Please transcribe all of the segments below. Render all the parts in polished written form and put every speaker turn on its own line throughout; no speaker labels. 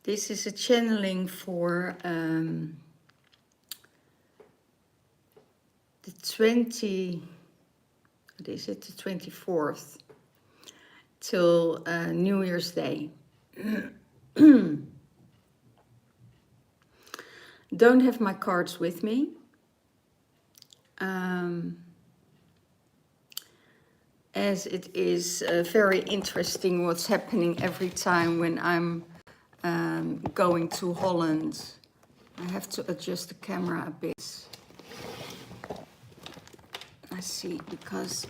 This is a channeling for the 24th till New Year's Day. Don't have my cards with me. As it is very interesting what's happening every time when I'm going to Holland. I have to adjust the camera a bit. I see, because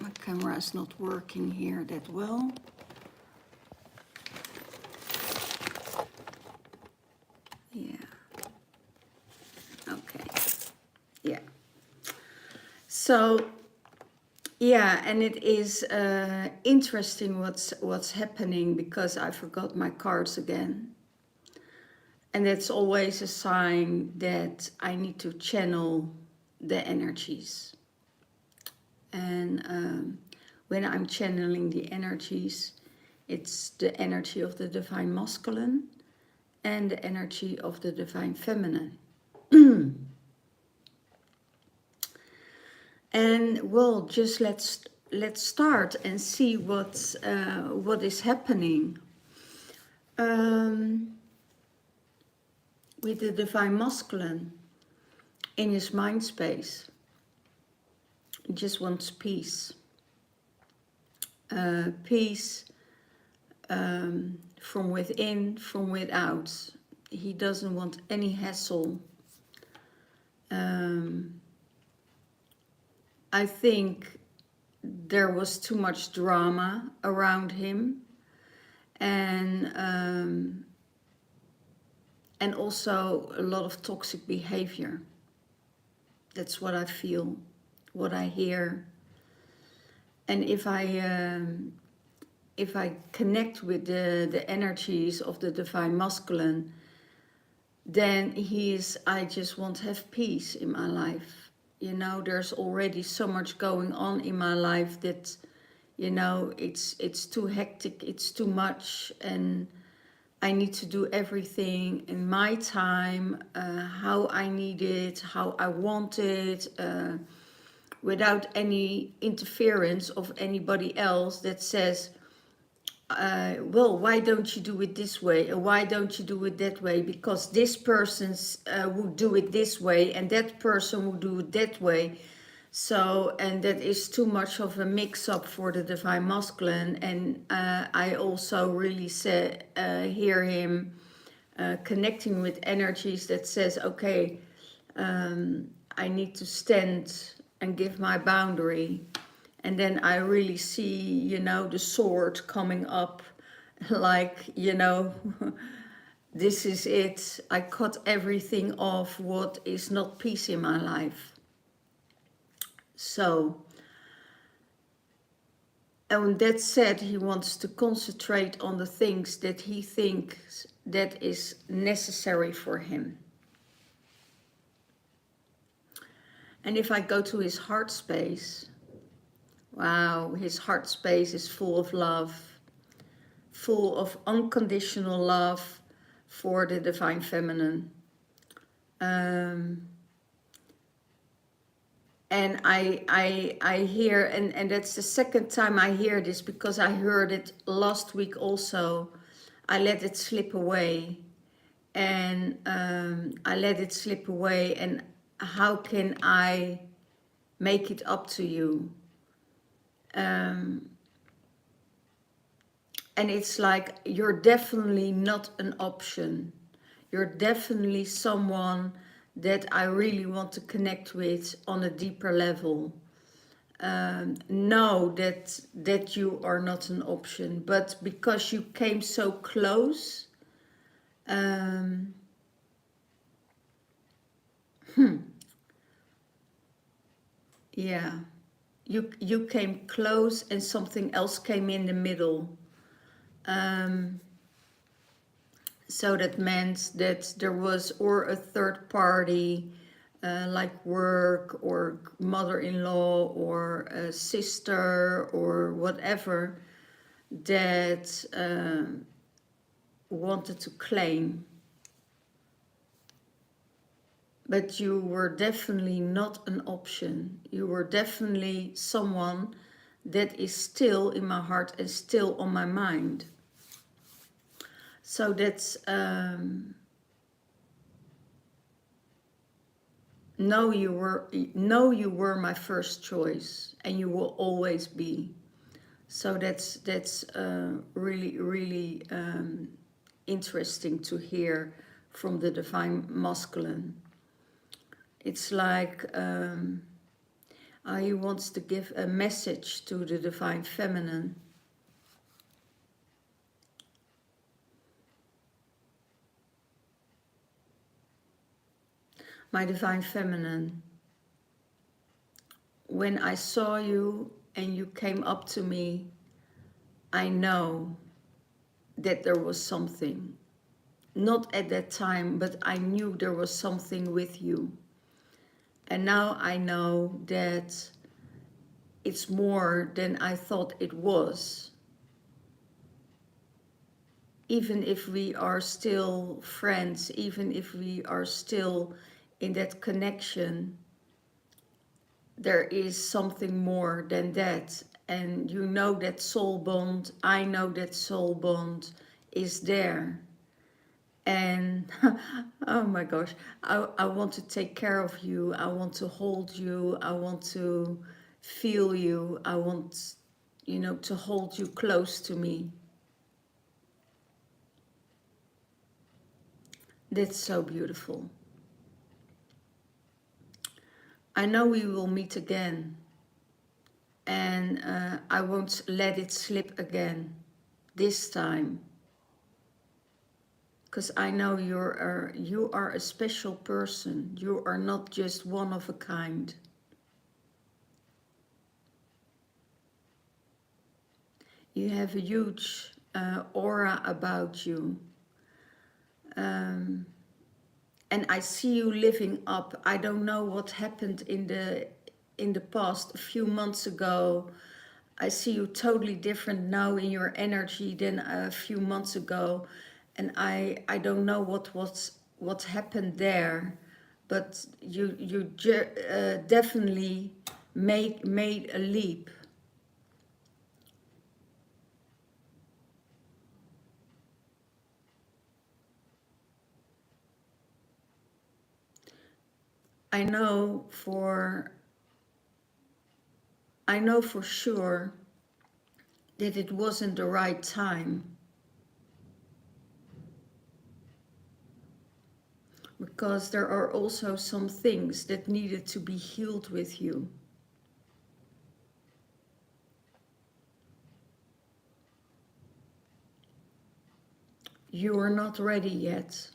my camera is not working here that well. Yeah. Okay. Yeah. So, yeah, and it is interesting what's happening, because I forgot my cards again. And that's always a sign that I need to channel the energies. And when I'm channeling the energies, it's the energy of the divine masculine and the energy of the divine feminine. And well, just let's start and see what is happening with the divine masculine in his mind space. He just wants peace. Peace from within, from without. He doesn't want any hassle. I think there was too much drama around him, and also a lot of toxic behavior. That's what I feel, what I hear. And if I connect with the energies of the divine masculine, then I just want to have peace in my life. You know, there's already so much going on in my life that, you know, it's too hectic, it's too much, and I need to do everything in my time, how I need it, how I want it, without any interference of anybody else that says, well, why don't you do it this way, or why don't you do it that way, because this person would do it this way and that person would do it that way. So, and that is too much of a mix-up for the divine masculine. And I also really hear him connecting with energies that says, okay, I need to stand and give my boundary. And then I really see, you know, the sword coming up, like, you know, this is it. I cut everything off what is not peace in my life. So, and with that said, he wants to concentrate on the things that he thinks that is necessary for him. And if I go to his heart space, wow, his heart space is full of love, full of unconditional love for the divine feminine. And I hear, and that's the second time I hear this, because I heard it last week also. I let it slip away, and I let it slip away, and how can I make it up to you? And it's like, you're definitely not an option. You're definitely someone that I really want to connect with on a deeper level. Know that you are not an option, but because you came so close, yeah, you came close and something else came in the middle. So that meant that there was or a third party, like work or mother-in-law or a sister or whatever, that wanted to claim. But you were definitely not an option. You were definitely someone that is still in my heart and still on my mind. So that's, no, you were my first choice, and you will always be. So that's really, really interesting to hear from the Divine Masculine. It's like he wants to give a message to the Divine Feminine. My Divine Feminine, when I saw you and you came up to me, I know that there was something. Not at that time, but I knew there was something with you. And now I know that it's more than I thought it was. Even if we are still friends, even if we are still in that connection, there is something more than that. And you know that soul bond, I know that soul bond is there. And oh my gosh, I want to take care of you. I want to hold you. I want to feel you. I want, to hold you close to me. That's so beautiful. I know we will meet again. And I won't let it slip again this time. Because I know you are a special person. You are not just one of a kind. You have a huge aura about you. And I see you living up. I don't know what happened in the past, a few months ago. I see you totally different now in your energy than a few months ago. And I don't know what happened there, but you definitely made a leap. I know for sure that it wasn't the right time. Because there are also some things that needed to be healed with you. You are not ready yet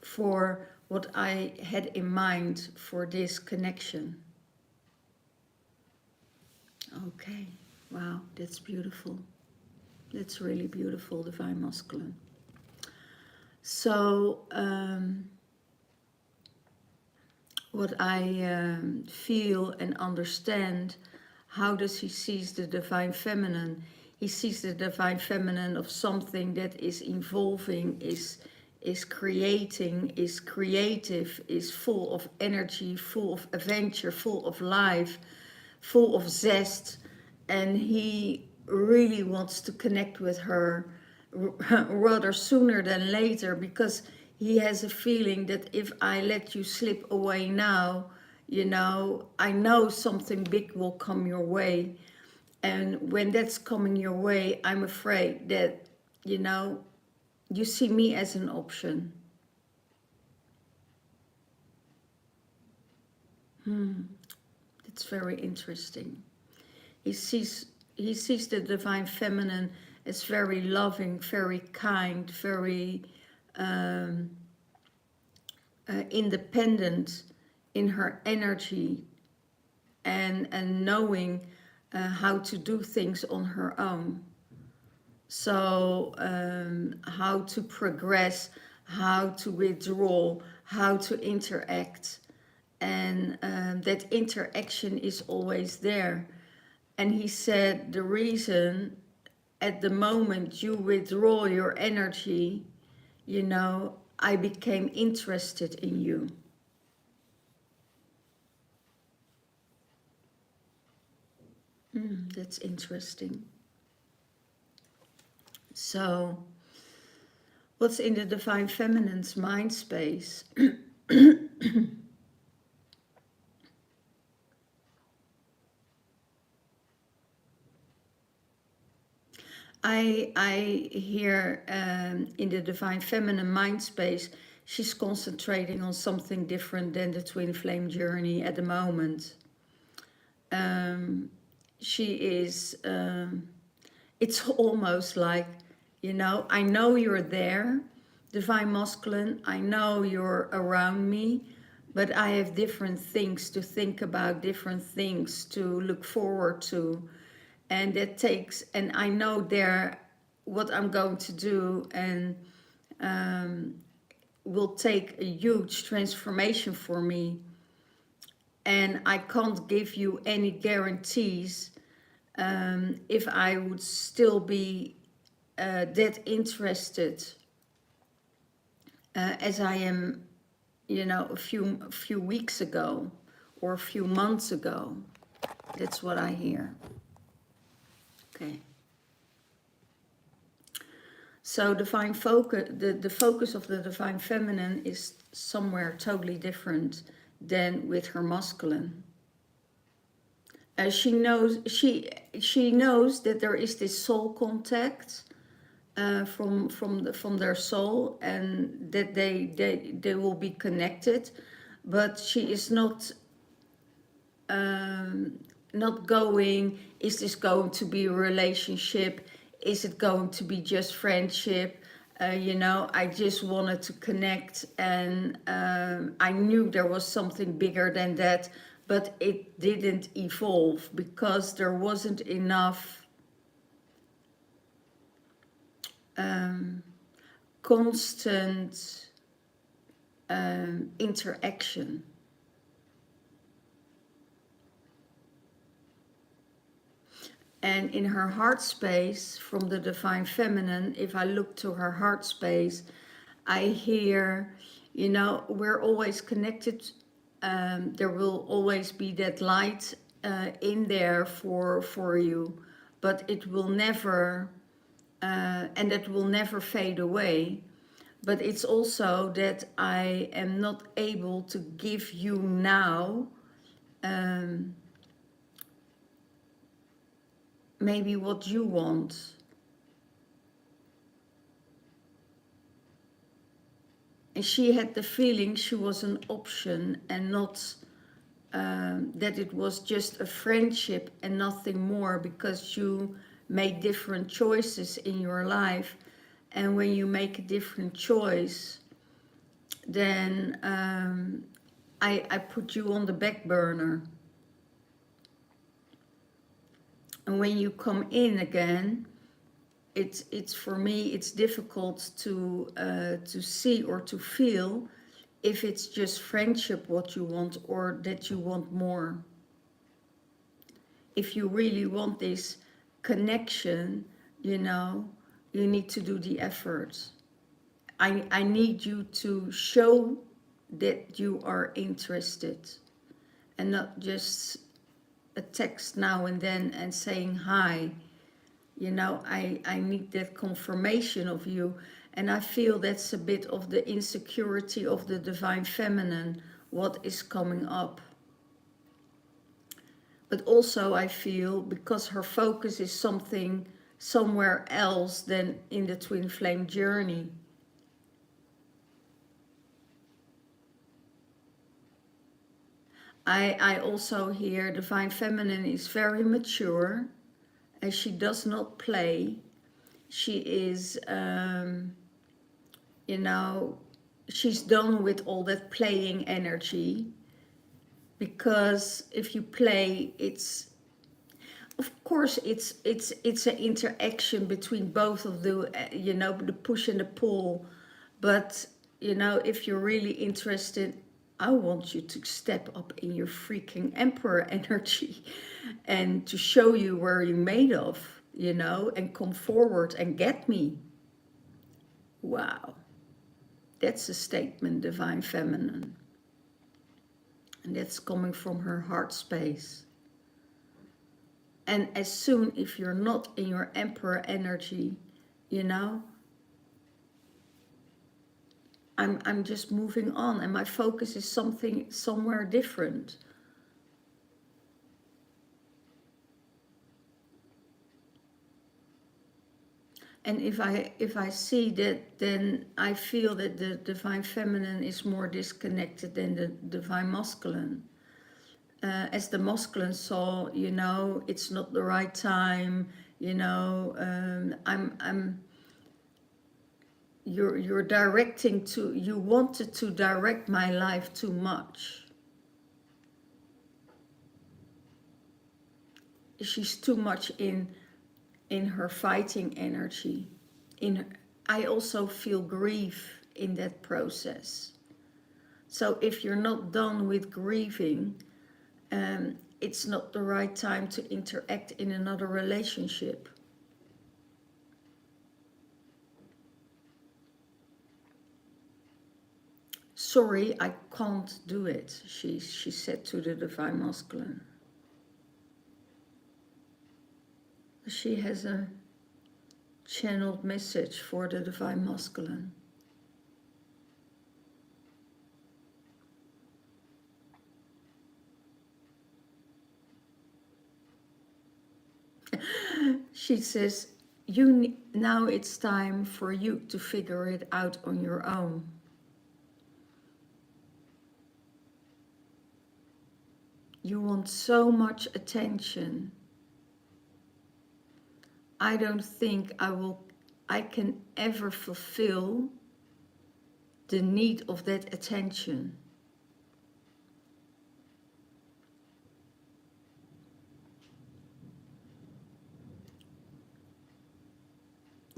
for what I had in mind for this connection. Okay, wow, that's beautiful. That's really beautiful, Divine Masculine. So, what I feel and understand, how does he sees the Divine Feminine? He sees the Divine Feminine of something that is evolving, is creating, is creative, is full of energy, full of adventure, full of life, full of zest. And he really wants to connect with her rather sooner than later, because he has a feeling that if I let you slip away now, I know something big will come your way. And when that's coming your way, I'm afraid that, you see me as an option. It's very interesting. He sees the Divine Feminine as very loving, very kind, very independent in her energy, and knowing how to do things on her own. So how to progress, how to withdraw, how to interact. And that interaction is always there. And he said the reason at the moment you withdraw your energy you know, I became interested in you. That's interesting. So, what's in the Divine Feminine's mind space? I hear in the Divine Feminine mind space, she's concentrating on something different than the twin flame journey at the moment. She is, it's almost like, you know you're there, Divine Masculine, I know you're around me, but I have different things to think about, different things to look forward to. And that takes, and I know there what I'm going to do, and will take a huge transformation for me. And I can't give you any guarantees if I would still be that interested as I am, you know, a few weeks ago or a few months ago. That's what I hear. Okay. So divine focus, the focus of the Divine Feminine is somewhere totally different than with her masculine. She knows that there is this soul contact from their soul, and that they will be connected, but she is not going, is this going to be a relationship, is it going to be just friendship, you know, I just wanted to connect, and I knew there was something bigger than that, but it didn't evolve because there wasn't enough constant interaction. And in her heart space, from the Divine Feminine, if I look to her heart space, I hear, you know, we're always connected. There will always be that light in there for you, but it will never, and it will never fade away. But it's also that I am not able to give you now maybe what you want. And she had the feeling she was an option and not that it was just a friendship and nothing more, because you made different choices in your life. And when you make a different choice, then I put you on the back burner. And when you come in again, it's for me, it's difficult to see or to feel if it's just friendship what you want, or that you want more. If you really want this connection, you know, you need to do the effort. I need you to show that you are interested, and not just a text now and then and saying hi. You know, I need that confirmation of you. And I feel that's a bit of the insecurity of the Divine Feminine, what is coming up. But also I feel, because her focus is something somewhere else than in the twin flame journey. I also hear Divine Feminine is very mature, and she does not play. She is, you know, she's done with all that playing energy, because if you play, it's, of course, it's an interaction between both of the, you know, the push and the pull. But, you know, if you're really interested, I want you to step up in your freaking emperor energy and to show you where you're made of, you know, and come forward and get me. Wow. That's a statement, Divine Feminine. And that's coming from her heart space. And as soon, if you're not in your Emperor energy, you know, I'm just moving on, and my focus is somewhere different. And if I see that, then I feel that the Divine Feminine is more disconnected than the Divine Masculine. As the masculine saw, you know, it's not the right time, you know, you're directing to, you wanted to direct my life too much. She's too much in her fighting energy. I also feel grief in that process. So if you're not done with grieving, it's not the right time to interact in another relationship. Sorry, I can't do it, she said to the Divine Masculine. She has a channeled message for the Divine Masculine. She says, now it's time for you to figure it out on your own. You want so much attention. I don't think I can ever fulfill the need of that attention.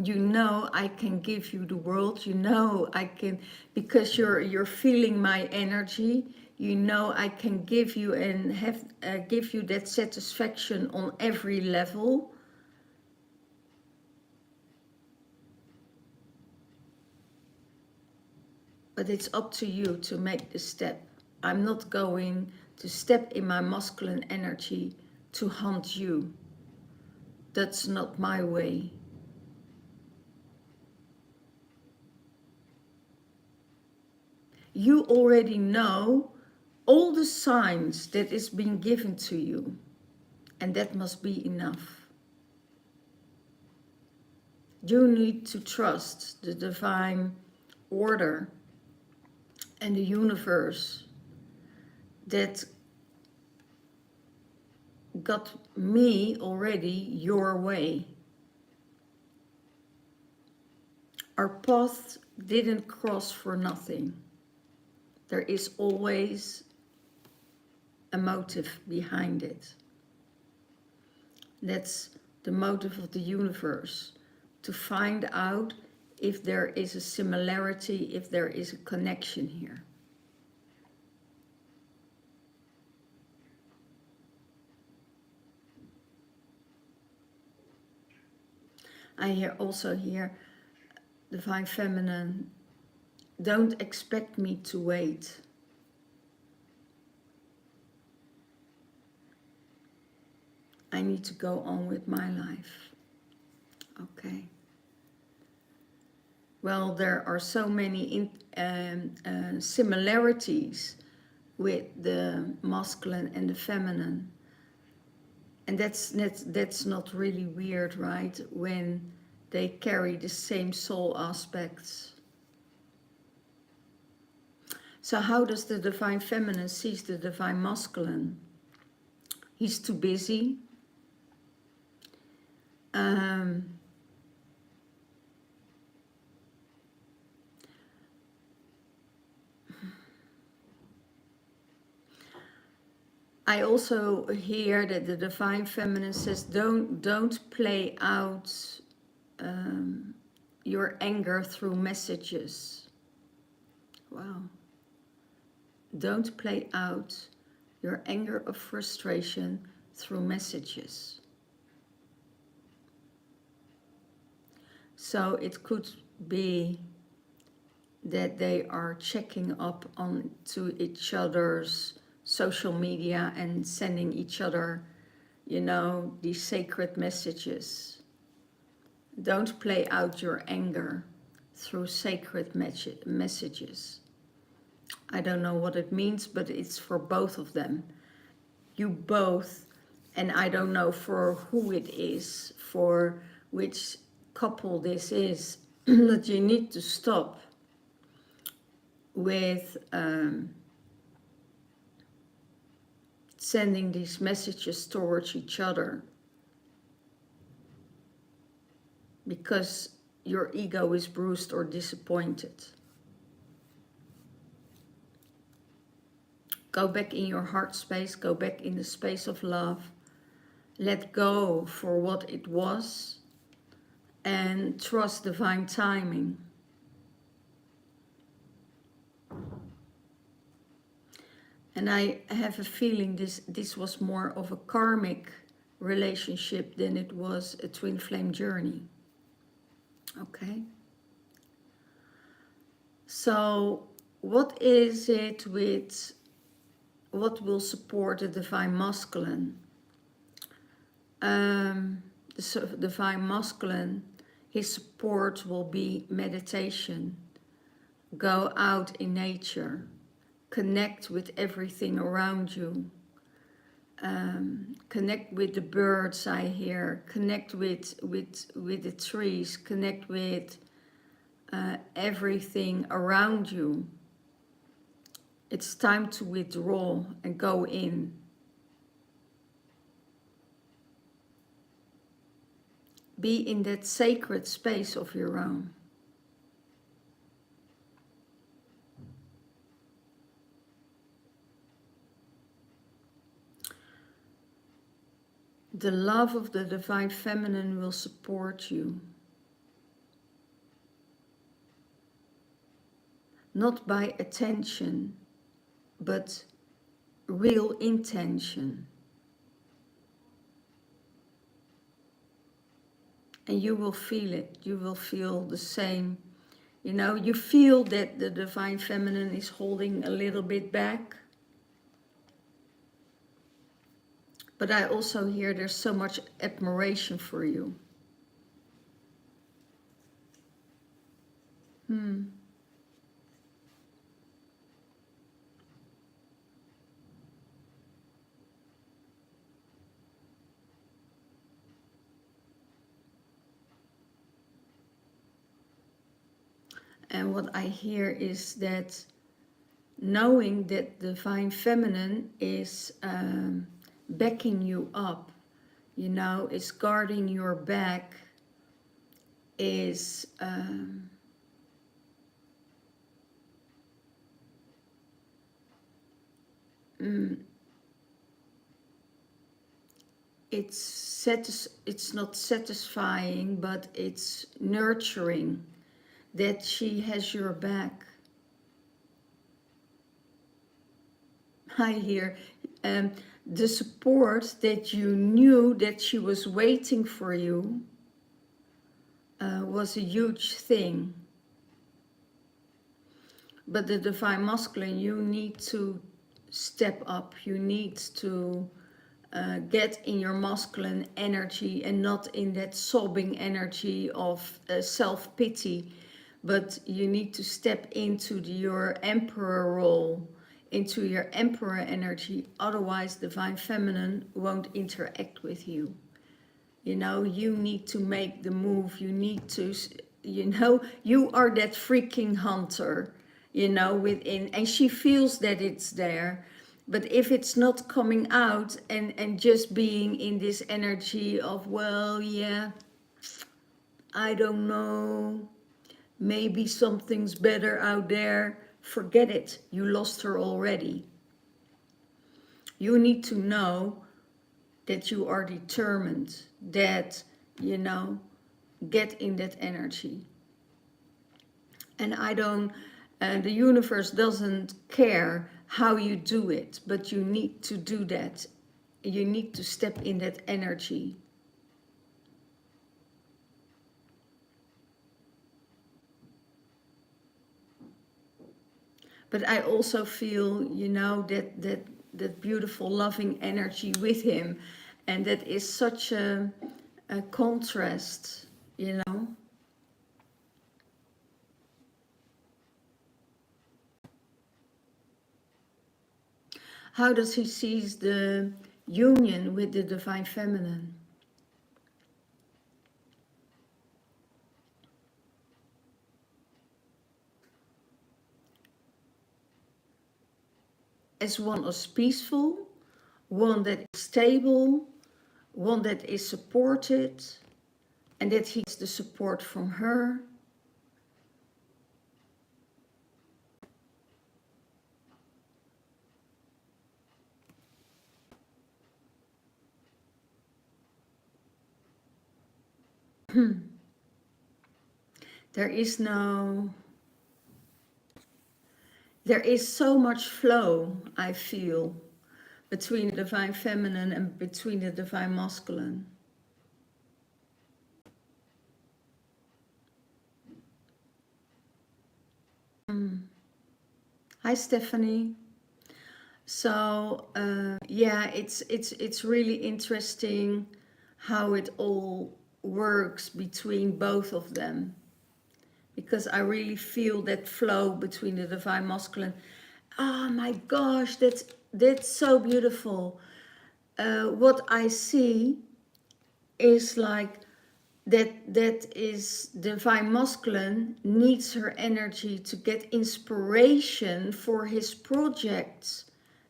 You know I can give you the world, you know I can, because you're feeling my energy, you know I can give you and give you that satisfaction on every level. But it's up to you to make the step. I'm not going to step in my masculine energy to hunt you. That's not my way. You already know all the signs that is being given to you, and that must be enough. You need to trust the divine order and the universe that got me already your way. Our path didn't cross for nothing. There is always a motive behind it. That's the motive of the universe, to find out if there is a similarity, if there is a connection here. I also hear Divine Feminine, don't expect me to wait. I need to go on with my life. Okay. Well, there are so many similarities with the masculine and the feminine. And that's not really weird, right? When they carry the same soul aspects. So how does the Divine Feminine see the Divine Masculine? He's too busy. I also hear that the Divine Feminine says, don't play out your anger through messages. Wow. Don't play out your anger or frustration through messages. So it could be that they are checking up on to each other's social media and sending each other, you know, these sacred messages. Don't play out your anger through sacred messages. I don't know what it means, but it's for both of them. You both, and I don't know for who it is, for which couple this is, that you need to stop with sending these messages towards each other, because your ego is bruised or disappointed. Go back in your heart space, go back in the space of love, let go for what it was, and trust divine timing. And I have a feeling this was more of a karmic relationship than it was a twin flame journey. Okay? So what is it with what will support the divine masculine? The divine masculine, his support will be meditation. Go out in nature. Connect with everything around you. Connect with the birds I hear. Connect with the trees. Connect with everything around you. It's time to withdraw and go in. Be in that sacred space of your own. The love of the divine feminine will support you. Not by attention, but real intention. And you will feel it. You will feel the same. You know, you feel that the divine feminine is holding a little bit back. But I also hear there's so much admiration for you. And what I hear is that knowing that the divine feminine is backing you up, you know, is guarding your back, is it's not satisfying, but it's nurturing that she has your back. I hear the support that you knew that she was waiting for you was a huge thing. But the divine masculine, you need to step up. You need to get in your masculine energy and not in that sobbing energy of self-pity. But you need to step into your emperor role, into your emperor energy. Otherwise, divine feminine won't interact with you. You know, you need to make the move. You need to, you know, you are that freaking hunter, you know, within. And she feels that it's there. But if it's not coming out and just being in this energy of, well, yeah, I don't know, maybe something's better out there, forget it. You lost her already. You need to know that you are determined, that, you know, get in that energy. And the universe doesn't care how you do it, but you need to do that. You need to step in that energy. But I also feel, you know, that beautiful loving energy with him, and that is such a contrast, you know. How does he sees the union with the divine feminine? As one is peaceful, one that is stable, one that is supported, and that he gets the support from her. There is no, there is so much flow, I feel, between the divine feminine and between the divine masculine. Hi, Stephanie. So yeah, it's really interesting how it all works between both of them, because I really feel that flow between the divine masculine. Oh my gosh, that's so beautiful. What I see is like that is divine masculine needs her energy to get inspiration for his projects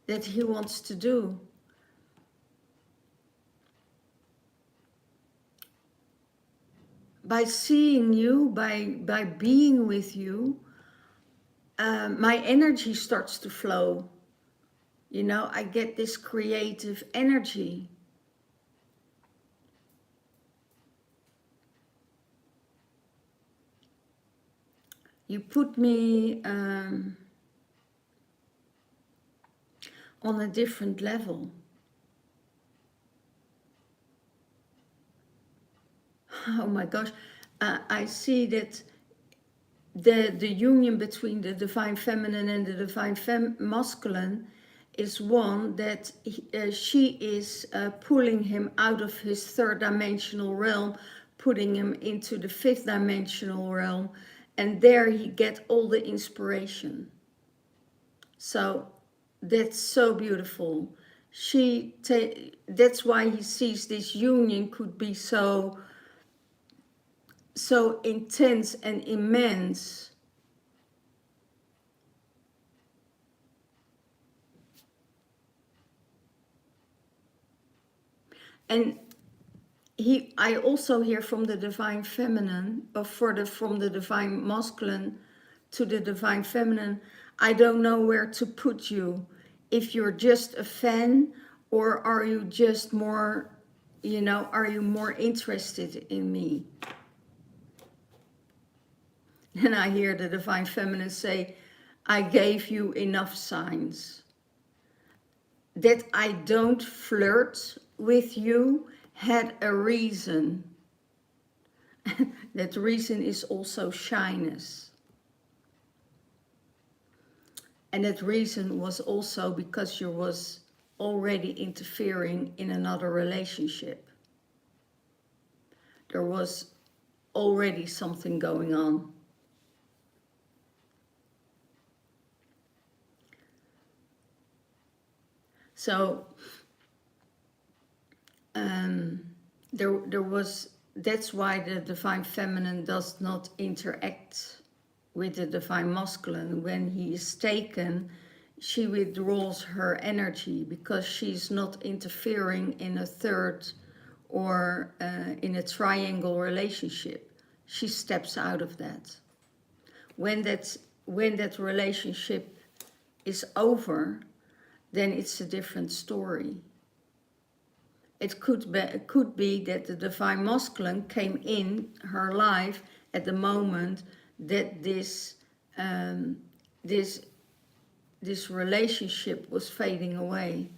that he wants to do. By seeing you, by being with you, my energy starts to flow. You know, I get this creative energy. You put me on a different level. Oh my gosh, I see that the union between the divine feminine and the divine masculine is one that she is pulling him out of his third dimensional realm, putting him into the fifth dimensional realm, and there he get all the inspiration. So that's so beautiful. That's why he sees this union could be so intense and immense. And I also hear from the divine feminine, or from the divine masculine to the divine feminine, I don't know where to put you. If you're just a fan, or are you just more, you know, are you more interested in me? And I hear the divine feminine say, I gave you enough signs. That I don't flirt with you had a reason. That reason is also shyness. And that reason was also because you was already interfering in another relationship. There was already something going on. So there was, that's why the divine feminine does not interact with the divine masculine. When he is taken, she withdraws her energy because she's not interfering in a third or in a triangle relationship. She steps out of that. When that relationship is over, then it's a different story. It could be that the divine masculine came in her life at the moment that this relationship was fading away.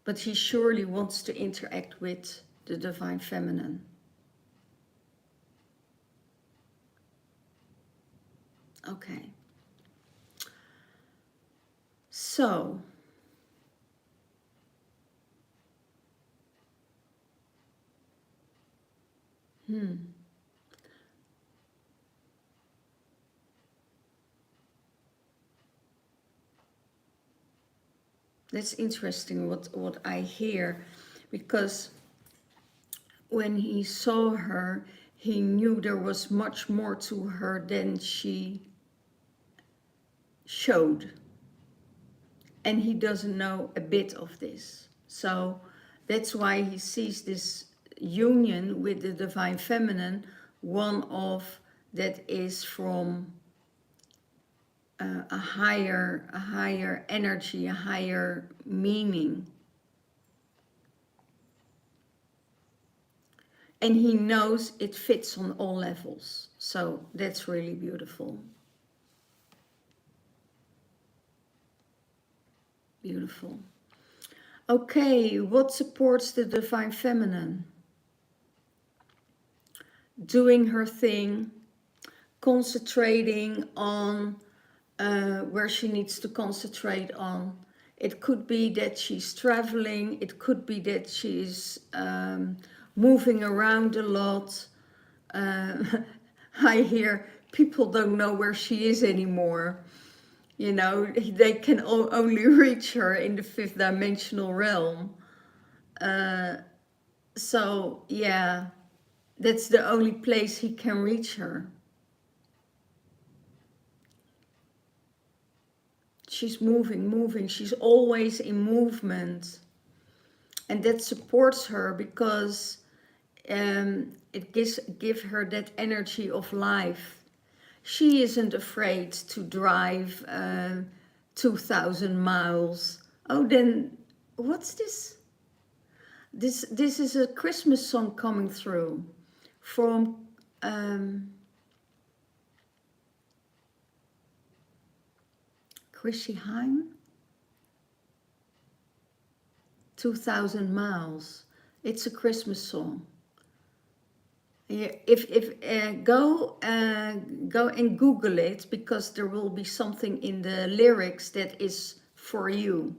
But he surely wants to interact with the divine feminine. Okay. So, that's interesting what I hear, because when he saw her, he knew there was much more to her than she showed. And he doesn't know a bit of this. So that's why he sees this union with the divine feminine, one of that is from a higher energy, a higher meaning. And he knows it fits on all levels. So that's really beautiful. Beautiful. Okay, what supports the divine feminine? Doing her thing, concentrating on where she needs to concentrate on. It could be that she's traveling. It could be that she's moving around a lot. I hear people don't know where she is anymore. You know, they can only reach her in the fifth dimensional realm. So, yeah, that's the only place he can reach her. She's moving. She's always in movement. And that supports her because it gives her that energy of life. She isn't afraid to drive 2,000 miles. Oh, then what's this? This is a Christmas song coming through from Chrissy Hine. 2,000 miles. It's a Christmas song. Yeah, if go and Google it, because there will be something in the lyrics that is for you.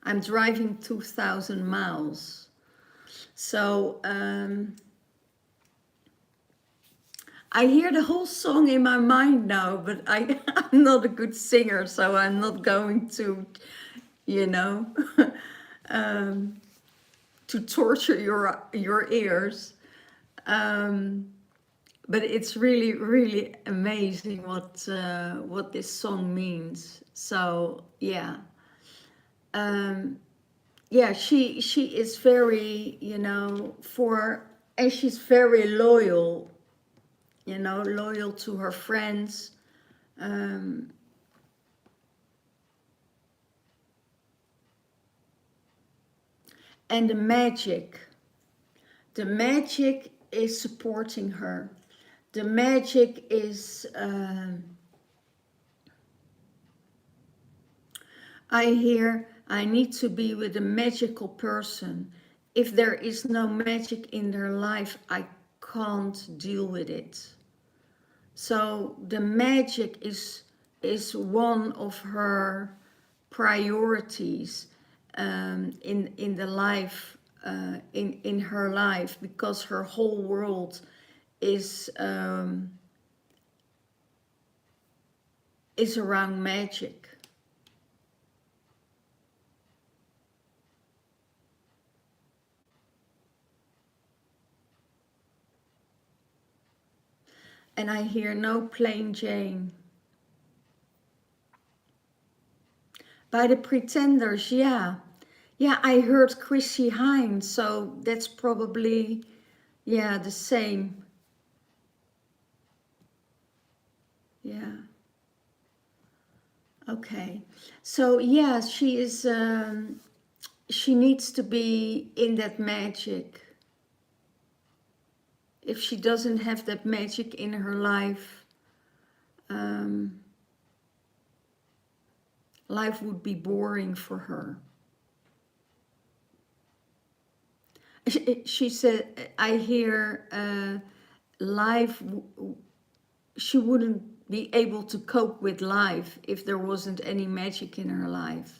I'm driving 2,000 miles. So I hear the whole song in my mind now, but I'm not a good singer, so I'm not going to, you know, to torture your ears. But it's really, really amazing what this song means. So yeah, yeah, she is very, you know, and she's very loyal, you know, loyal to her friends. And the magic is supporting her. The magic is, I hear, I need to be with a magical person. If there is no magic in their life, I can't deal with it. So the magic is one of her priorities in the life, in her life, because her whole world is around magic. And I hear no plain Jane. By the Pretenders, yeah. Yeah, I heard Chrissy Hine, so that's probably, yeah, the same. Yeah. Okay. So, yeah, she is, she needs to be in that magic. If she doesn't have that magic in her life, life would be boring for her. She said, I hear life, she wouldn't be able to cope with life if there wasn't any magic in her life.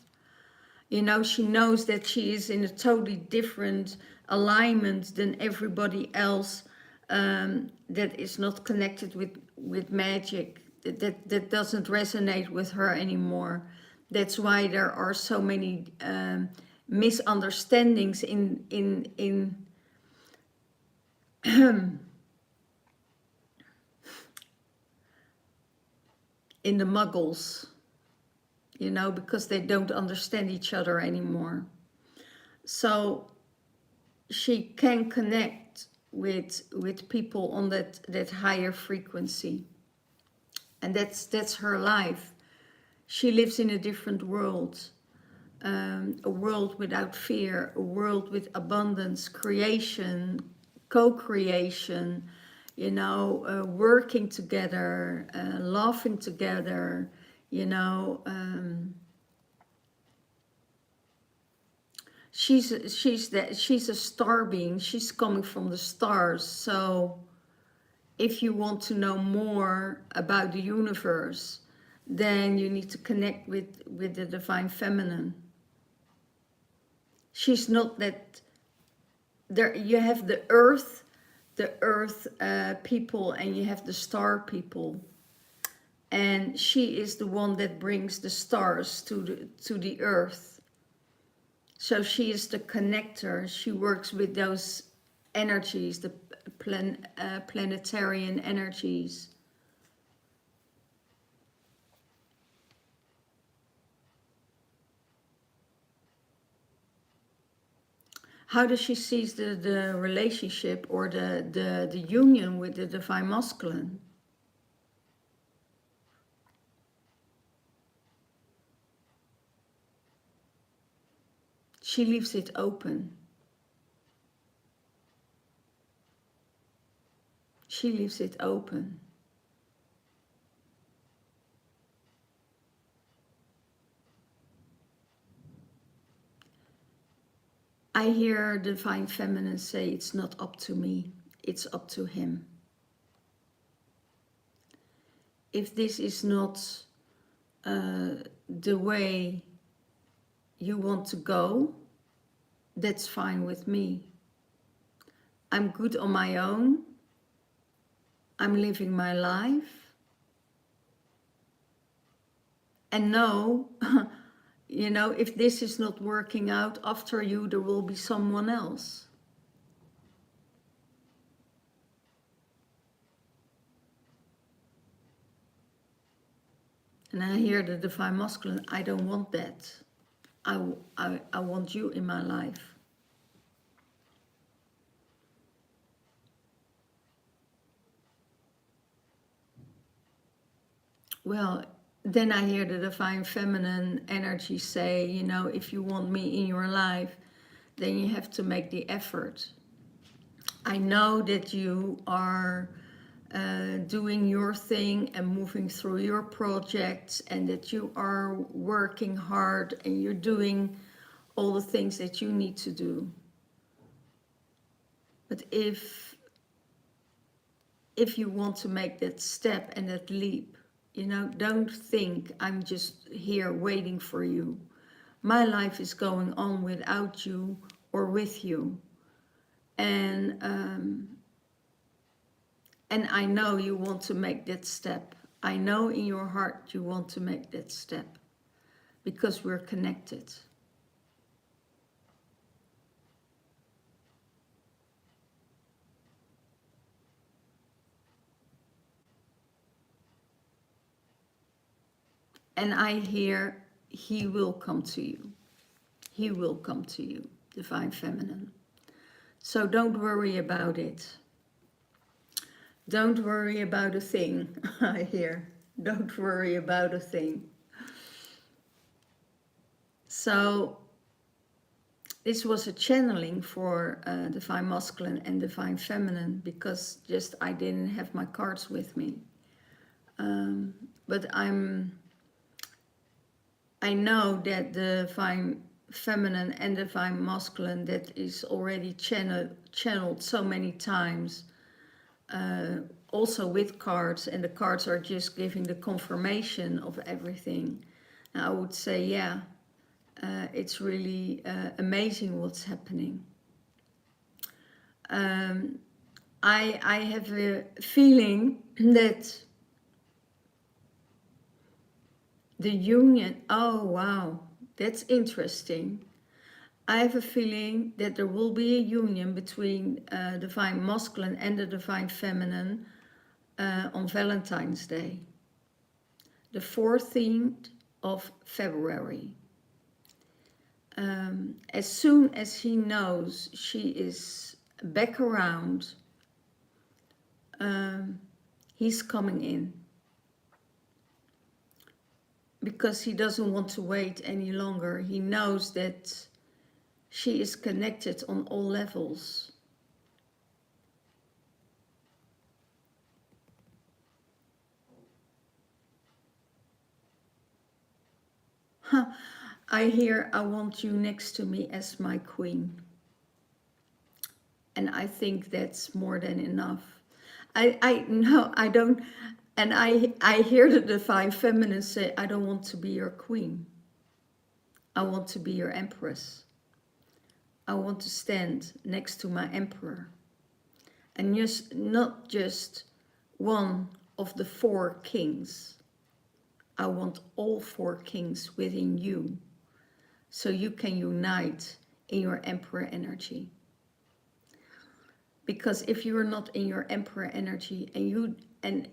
You know, she knows that she is in a totally different alignment than everybody else, that is not connected with magic, that doesn't resonate with her anymore. That's why there are so many misunderstandings in in the muggles, you know, because they don't understand each other anymore. So she can connect with people on that higher frequency, and that's her life. She lives in a different world, a world without fear, a world with abundance, creation, co-creation, you know, working together, laughing together, you know. She's a star being. She's coming from the stars. So if you want to know more about the universe, then you need to connect with the divine feminine. She's not that. There you have the earth people, and you have the star people, and she is the one that brings the stars to the earth. So she is the connector. She works with those energies, the planetarian energies. How does she see the relationship or the union with the divine masculine? She leaves it open. She leaves it open. I hear divine feminine say, it's not up to me, it's up to him. If this is not the way you want to go, that's fine with me. I'm good on my own. I'm living my life. And no, you know, if this is not working out, after you, there will be someone else. And I hear the divine masculine, I don't want that. I want you in my life. Well, then I hear the divine feminine energy say, you know, if you want me in your life, then you have to make the effort. I know that you are doing your thing and moving through your projects, and that you are working hard and you're doing all the things that you need to do. But if you want to make that step and that leap, you know, don't think I'm just here waiting for you. My life is going on without you or with you. And I know you want to make that step. I know in your heart you want to make that step, because we're connected. And I hear, he will come to you. He will come to you, divine feminine. So don't worry about it. Don't worry about a thing, I hear. Don't worry about a thing. So this was a channeling for divine masculine and divine feminine, because just I didn't have my cards with me. But I know that the divine feminine and divine masculine, that is already channeled so many times, also with cards, and the cards are just giving the confirmation of everything. And I would say, yeah, it's really amazing what's happening. I have a feeling that the union, oh wow, that's interesting. I have a feeling that there will be a union between divine masculine and the divine feminine on Valentine's Day, the 14th of February. As soon as he knows she is back around, he's coming in. Because he doesn't want to wait any longer. He knows that she is connected on all levels. I hear, I want you next to me as my queen. And I think that's more than enough. No, I don't. And I hear the divine feminine say, I don't want to be your queen. I want to be your empress. I want to stand next to my emperor. And just not just one of the 4 kings. I want all 4 kings within you, so you can unite in your emperor energy. Because if you are not in your emperor energy and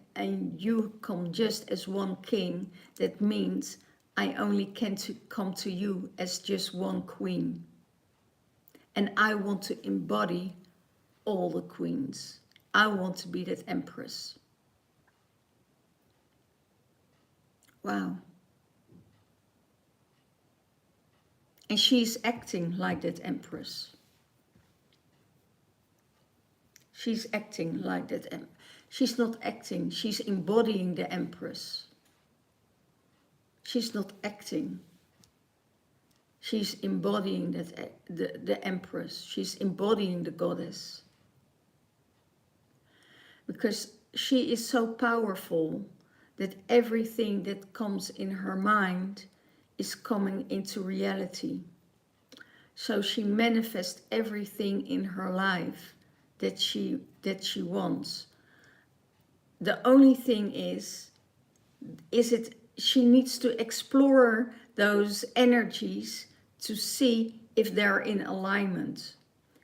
you come just as one king, that means I only can come to you as just one queen. And I want to embody all the queens. I want to be that empress. Wow. And she's acting like that empress. She's acting like that. She's not acting, she's embodying the empress. She's not acting. She's embodying that the empress. She's embodying the goddess. Because she is so powerful that everything that comes in her mind is coming into reality. So she manifests everything in her life that she wants. The only thing is she needs to explore those energies to see if they're in alignment.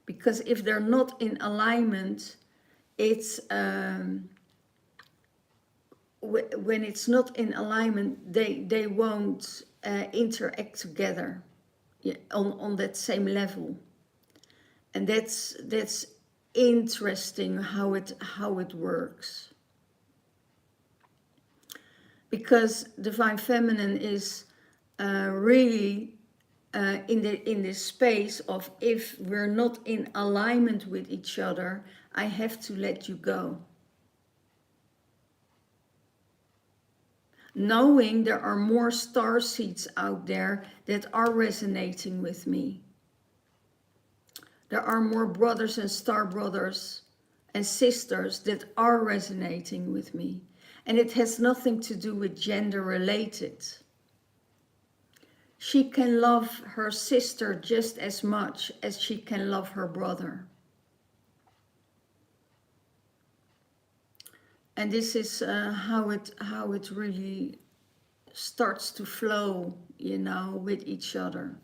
Because if they're not in alignment, it's when it's not in alignment, they won't interact together on that same level. And that's interesting how it works. Because divine feminine is really in this space of, if we're not in alignment with each other, I have to let you go. Knowing there are more star seeds out there that are resonating with me. There are more brothers and star brothers and sisters that are resonating with me. And it has nothing to do with gender related. She can love her sister just as much as she can love her brother. And this is how it really starts to flow, with each other.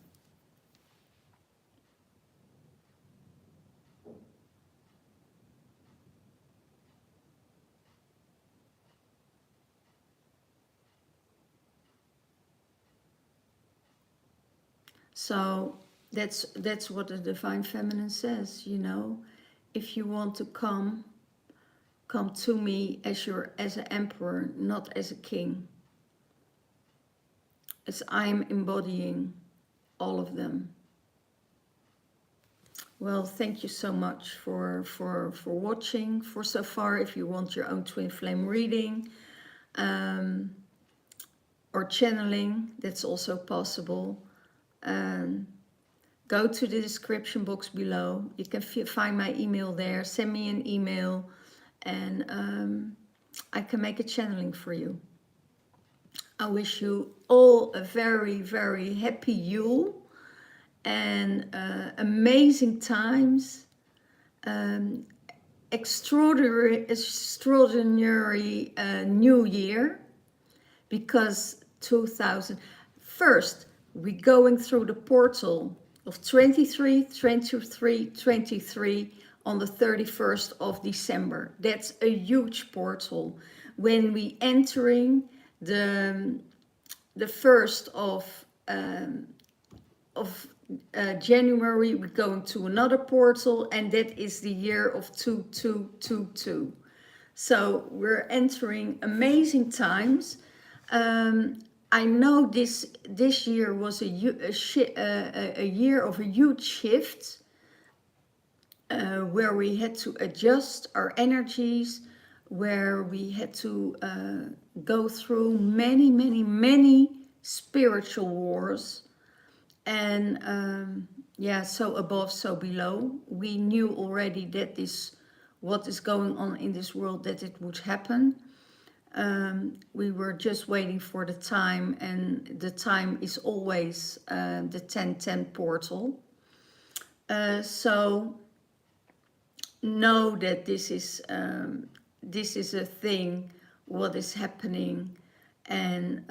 So that's what the divine feminine says, if you want to come to me as an emperor, not as a king. As I'm embodying all of them. Well, thank you so much for watching for so far. If you want your own twin flame reading or channeling, that's also possible. Go to the description box below. You can find my email there. Send me an email and I can make a channeling for you. I wish you all a very, very happy Yule and amazing times, extraordinary new year, because 2000, first we're going through the portal of 23, 23, 23 on the 31st of December. That's a huge portal. When we entering the 1st of January, we're going to another portal, and that is the year of 2222. So we're entering amazing times. I know this year was a year of a huge shift, where we had to adjust our energies, where we had to go through many spiritual wars. And yeah, so above, so below. We knew already that what is going on in this world, that it would happen. We were just waiting for the time, and the time is always the 1010 portal. So know that this is a thing, what is happening, and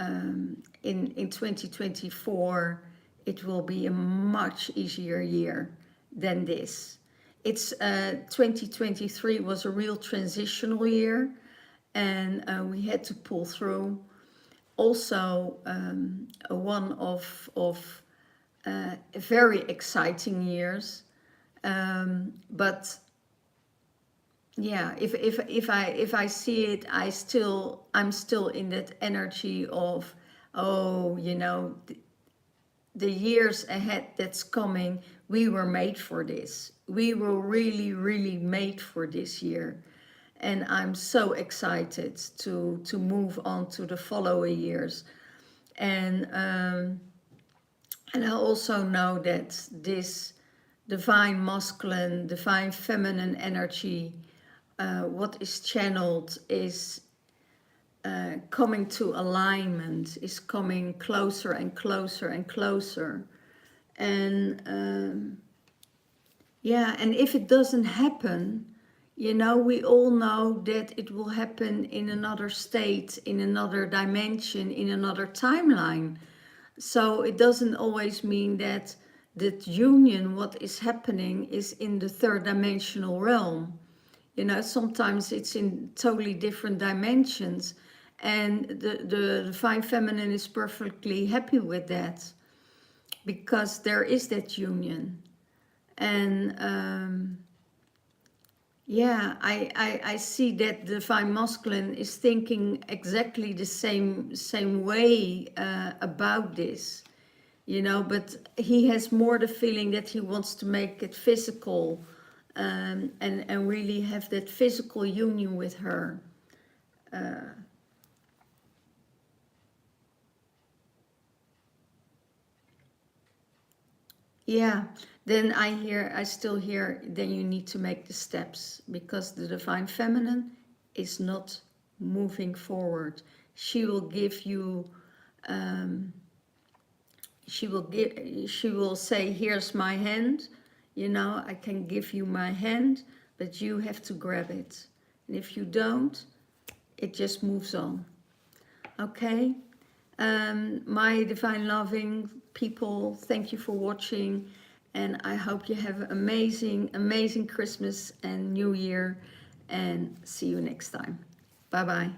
in 2024 it will be a much easier year than this. It's 2023 was a real transitional year, and we had to pull through. Also, one of very exciting years, but yeah, if I see it, I'm still in that energy of, oh, you know, the years ahead that's coming. We were made for this. We were really made for this year. And I'm so excited to move on to the following years. And I also know that this divine masculine, divine feminine energy, what is channeled is coming to alignment, is coming closer and closer and closer. And yeah, and if it doesn't happen, you know, we all know that it will happen in another state, in another dimension, in another timeline. So it doesn't always mean that union, what is happening, is in the third dimensional realm. You know, sometimes it's in totally different dimensions, and the divine feminine is perfectly happy with that, because there is that union. And yeah, I see that the divine masculine is thinking exactly the same way about this, you know, but he has more the feeling that he wants to make it physical, and really have that physical union with her. Yeah, then I still hear, then you need to make the steps, because the divine feminine is not moving forward. She will give you, she will say, here's my hand, you know, I can give you my hand, but you have to grab it. And if you don't, it just moves on. Okay? My divine loving people, thank you for watching, and I hope you have an amazing Christmas and New Year, and see you next time. Bye bye.